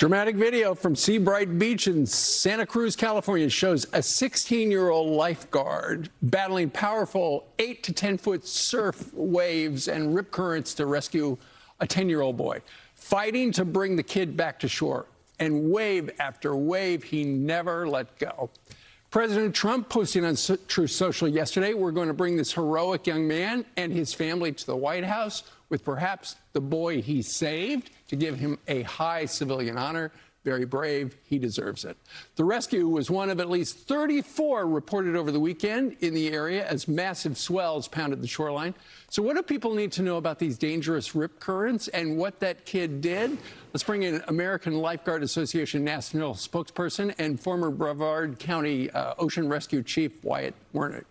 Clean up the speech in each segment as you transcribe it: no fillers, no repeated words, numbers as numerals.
Dramatic video from Seabright Beach in Santa Cruz, California shows a 16-year-old lifeguard battling powerful 8 to 10-foot surf waves and rip currents to rescue a 10-year-old boy, fighting to bring the kid back to shore. And wave after wave, he never let go. President Trump posting on Truth Social yesterday, "We're going to bring this heroic young man and his family to the White House with perhaps the boy he saved to give him a high civilian honor. Very brave. He deserves it." The rescue was one of at least 34 reported over the weekend in the area as massive swells pounded the shoreline. So what do people need to know about these dangerous rip currents and what that kid did? Let's bring in American Lifeguard Association national spokesperson and former Brevard County Ocean Rescue Chief Wyatt Werneth.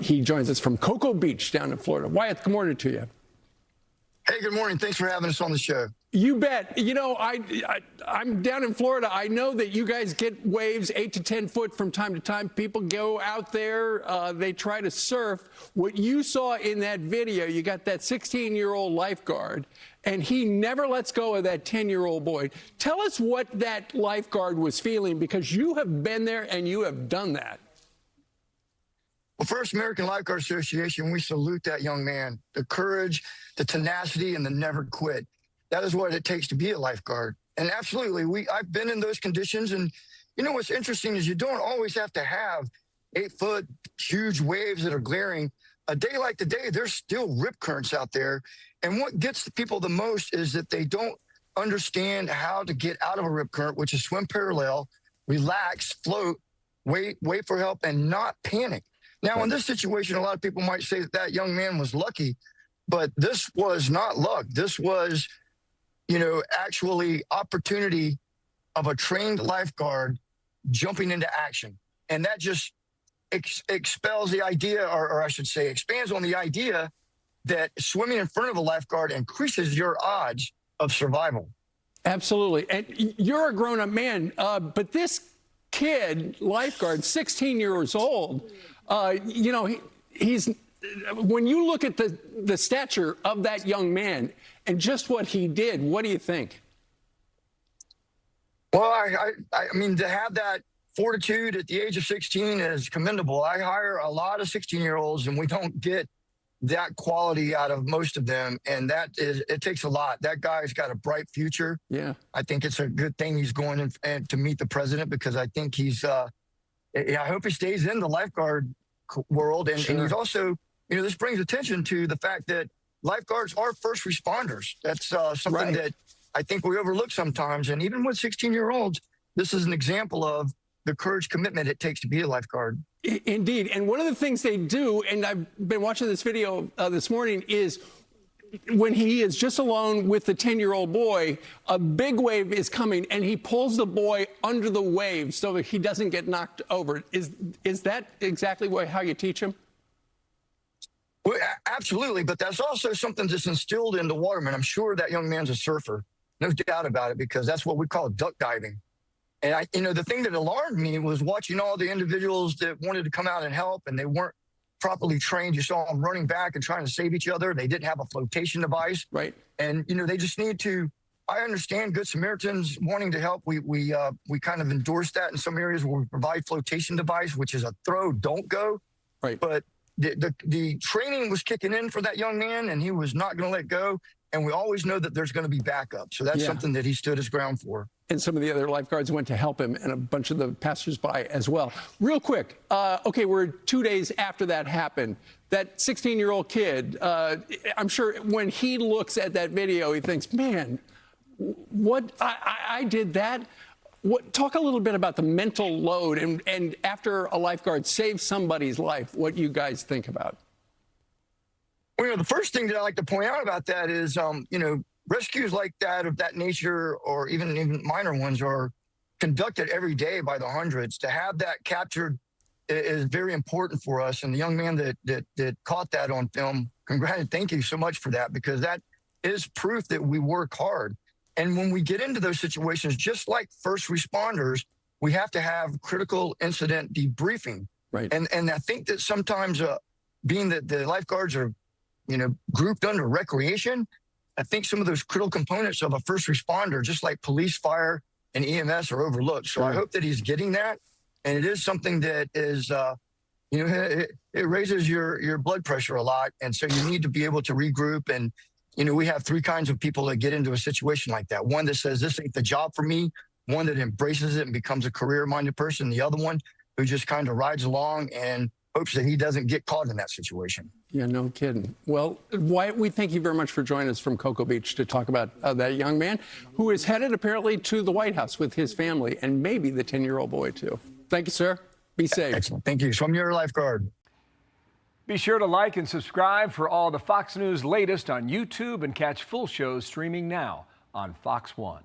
He joins us from Cocoa Beach down in Florida. Wyatt, good morning to you. Hey, good morning. Thanks for having us on the show. You bet. You know, I'm down in Florida. I know that you guys get waves 8 to 10 foot from time to time. People go out there. They try to surf. What you saw in that video, you got that 16-year-old lifeguard, and he never lets go of that 10-year-old boy. Tell us what that lifeguard was feeling, because you have been there and you have done that. Well, first, American Lifeguard Association, we salute that young man. The courage, the tenacity, and the never quit. That is what it takes to be a lifeguard. And absolutely, I've been in those conditions. And you know what's interesting is you don't always have to have 8-foot huge waves that are glaring. A day like today, there's still rip currents out there. And what gets the people the most is that they don't understand how to get out of a rip current, which is swim parallel, relax, float, wait for help, and not panic. Now, in this situation, a lot of people might say that that young man was lucky, but this was not luck. This was, you know, actually opportunity of a trained lifeguard jumping into action. And that just expels the idea, or I should say, expands on the idea that swimming in front of a lifeguard increases your odds of survival. Absolutely. And you're a grown-up man, but this kid, lifeguard, 16 years old, you know, he's, when you look at the stature of that young man and just what he did, what do you think? Well, I mean, to have that fortitude at the age of 16 is commendable. I hire a lot of 16-year-olds, and we don't get that quality out of most of them. And it takes a lot. That guy's got a bright future. Yeah. I think it's a good thing he's going and to meet the president, because I think he's, I hope he stays in the lifeguard world. And, and he's also, you know, this brings attention to the fact that lifeguards are first responders. That's something that I think we overlook sometimes. And even with 16-year-olds, this is an example of the courage, commitment it takes to be a lifeguard. Indeed. And one of the things they do, and I've been watching this video this morning, is when he is just alone with the 10-year-old boy, a big wave is coming, and he pulls the boy under the wave so that he doesn't get knocked over. Is that exactly how you teach him? Well, absolutely, but that's also something that's instilled in the waterman. I'm sure that young man's a surfer, no doubt about it, because that's what we call duck diving. And you know, the thing that alarmed me was watching all the individuals that wanted to come out and help, and they weren't properly trained. You saw them running back and trying to save each other. They didn't have a flotation device. Right. And, you know, they just need to, I understand Good Samaritans wanting to help. We kind of endorse that in some areas where we provide flotation device, which is a throw, don't go. Right. But the training was kicking in for that young man, and he was not going to let go. And we always know that there's going to be backup. So that's something that he stood his ground for. And some of the other lifeguards went to help him, and a bunch of the passersby as well. Real quick, okay, we're 2 days after that happened. That 16-year-old kid, I'm sure when he looks at that video, he thinks, man, what, I did that? Talk a little bit about the mental load, and after a lifeguard saves somebody's life, what you guys think about. Well, you know, the first thing that I like to point out about that is, you know, rescues like that, of that nature, or even minor ones, are conducted every day by the hundreds. To have that captured is very important for us. And the young man that caught that on film, thank you so much for that, because that is proof that we work hard. And when we get into those situations, just like first responders, we have to have critical incident debriefing. Right. And I think that sometimes, being that the lifeguards are, you know, grouped under recreation, I think some of those critical components of a first responder, just like police, fire, and EMS are overlooked. So I hope that he's getting that. And it is something that is, it raises your blood pressure a lot. And so you need to be able to regroup. And, we have three kinds of people that get into a situation like that. One that says, this ain't the job for me. One that embraces it and becomes a career-minded person. The other one who just kind of rides along and hopes that he doesn't get caught in that situation. Yeah, no kidding. Well, Wyatt, we thank you very much for joining us from Cocoa Beach to talk about that young man who is headed apparently to the White House with his family and maybe the 10-year-old boy, too. Thank you, sir. Be safe. Excellent. Thank you. So I'm your lifeguard. Be sure to like and subscribe for all the Fox News latest on YouTube and catch full shows streaming now on Fox One.